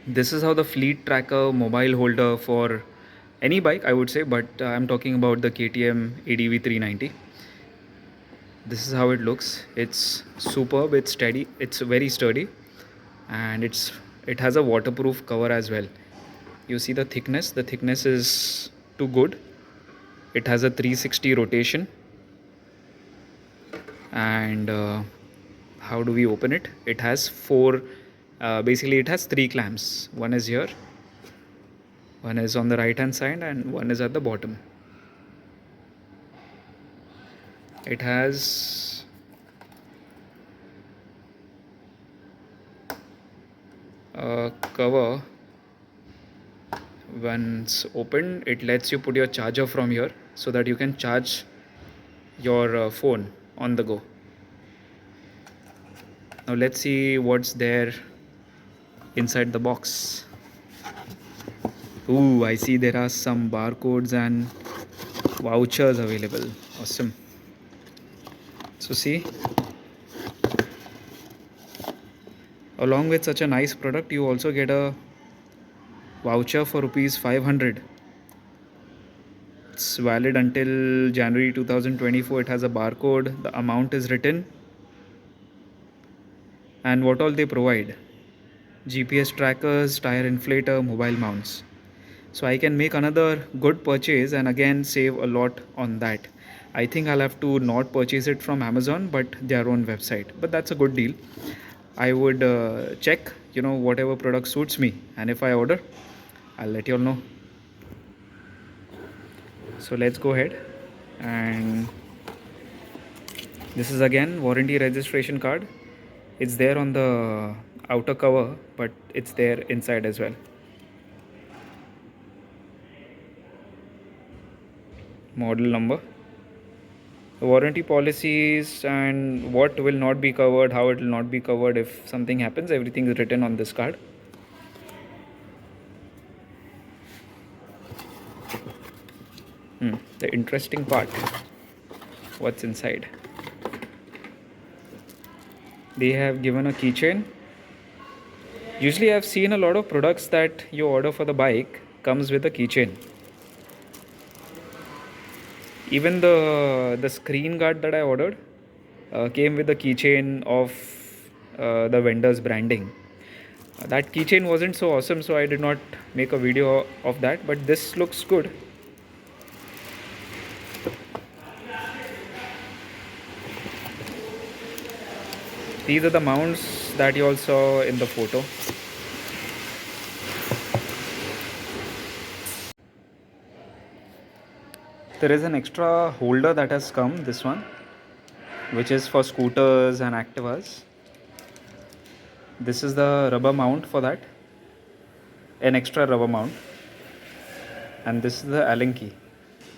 This is how the Fleettrack mobile holder for any bike, I would say, but I'm talking about the KTM ADV 390. This is how it looks. It's superb, it's steady, it's very sturdy, and it has a waterproof cover as well. You see the thickness is too good. It has a 360 rotation, and how do we open it? It has basically it has three clamps. One is here, one is on the right hand side, and one is at the bottom. It has a cover. Once opened, it lets you put your charger from here so that you can charge your phone on the go. Now let's see what's there inside the box. Ooh, I see there are some barcodes and vouchers available. Awesome. So see, along with such a nice product, you also get a voucher for rupees 500. It's valid until January 2024. It has a barcode, the amount is written, and what all they provide: GPS trackers, tire inflator, mobile mounts. So I can make another good purchase and again save a lot on that. I think I'll have to not purchase it from Amazon but their own website, but that's a good deal. I would check whatever product suits me, and if I order, I'll let you all know. So let's go ahead, and this is again warranty registration card. It's there on the outer cover, but it's there inside as well. Model number, the warranty policies, and what will not be covered, how it will not be covered if something happens. Everything is written on this card. The interesting part, what's inside. They have given a keychain. Usually I've seen a lot of products that you order for the bike comes with a keychain. Even the screen guard that I ordered came with a keychain of the vendor's branding. That keychain wasn't so awesome, so I did not make a video of that, but this looks good. These are the mounts that you all saw in the photo. There is an extra holder that has come, this one, which is for scooters and Activas. This is the rubber mount for that, an extra rubber mount, and this is the Allen key,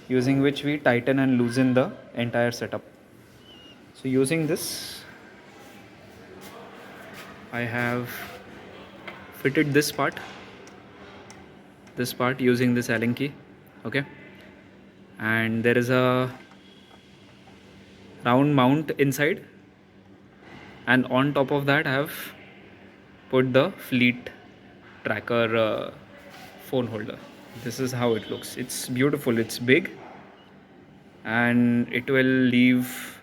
using which we tighten and loosen the entire setup. So using this, I have fitted this part using this Allen key. Okay, and there is a round mount inside, and on top of that I have put the Fleet tracker phone holder. This is how it looks. It's beautiful, it's big, and it will leave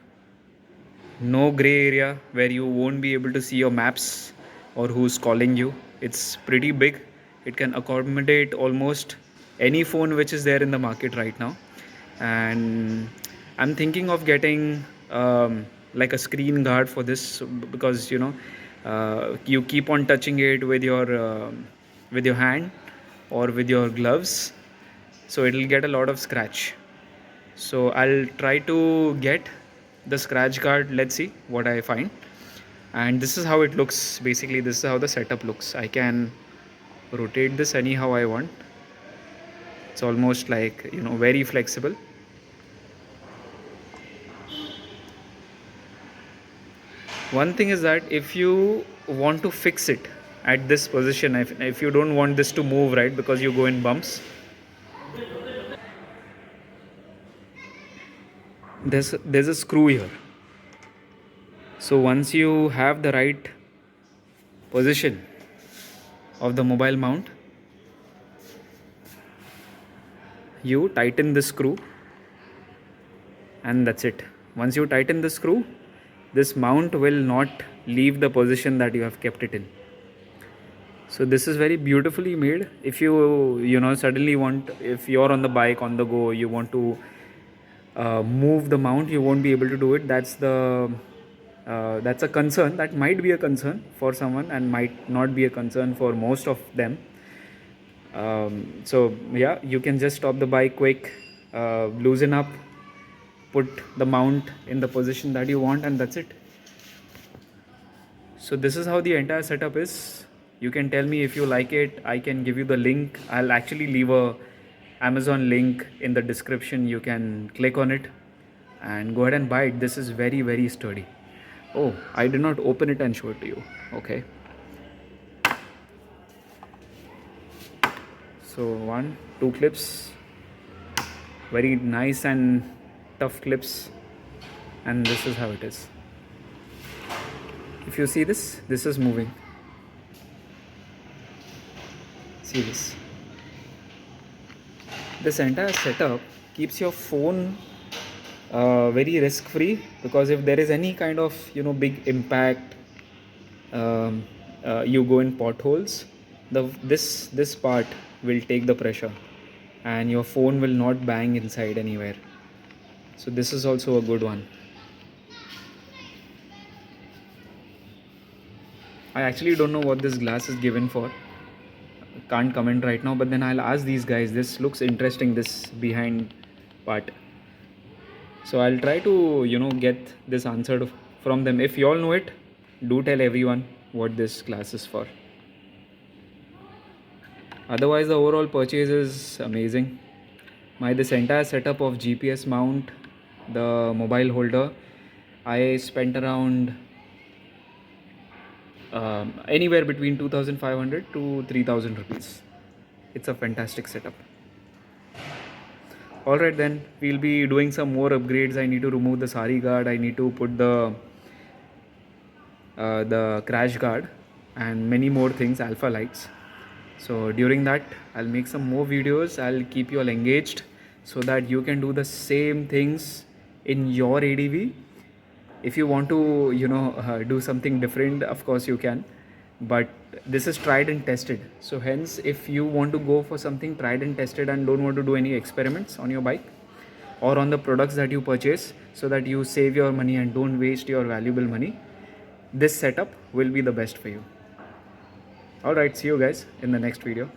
no gray area where you won't be able to see your maps or who's calling you. It's pretty big. It can accommodate almost any phone which is there in the market right now, and I'm thinking of getting like a screen guard for this, because you keep on touching it with your hand or with your gloves, so it'll get a lot of scratch. So I'll try to get the scratch guard. Let's see what I find. And this is how it looks. Basically, this is how the setup looks. I can rotate this anyhow I want. It's almost like very flexible. One thing is that if you want to fix it at this position, if you don't want this to move, right, because you go in bumps, there's a screw here. So once you have the right position, of the mobile mount, you tighten the screw, and that's it. Once you tighten the screw, this mount will not leave the position that you have kept it in. So this is very beautifully made. If you suddenly want, if you're on the bike on the go, you want to move the mount, you won't be able to do it. That's a concern. That might be a concern for someone and might not be a concern for most of them. So yeah, you can just stop the bike quick, loosen up, put the mount in the position that you want, and that's it. So this is how the entire setup is. You can tell me if you like it. I can give you the link. I'll actually leave a Amazon link in the description. You can click on it and go ahead and buy it. This is very, very sturdy. Oh, I did not open it and show it to you. Okay. So 1, 2 clips, very nice and tough clips, and this is how it is. If you see this is moving. See this. This entire setup keeps your phone very risk-free, because if there is any kind of big impact, you go in potholes, this part will take the pressure and your phone will not bang inside anywhere. So this is also a good one. I actually don't know what this glass is given for. Can't comment right now, but then I'll ask these guys. This looks interesting, this behind part. So I'll try to get this answered from them. If you all know it, do tell everyone what this glass is for. Otherwise, the overall purchase is amazing. This entire setup of GPS mount, the mobile holder, I spent around anywhere between 2,500 to 3,000 rupees. It's a fantastic setup. Alright then, we'll be doing some more upgrades. I need to remove the sari guard. I need to put the crash guard and many more things, alpha lights. So during that, I'll make some more videos. I'll keep you all engaged so that you can do the same things in your ADV. If you want to do something different, of course you can, but this is tried and tested. So hence, if you want to go for something tried and tested and don't want to do any experiments on your bike or on the products that you purchase, so that you save your money and don't waste your valuable money, this setup will be the best for you. Alright, see you guys in the next video.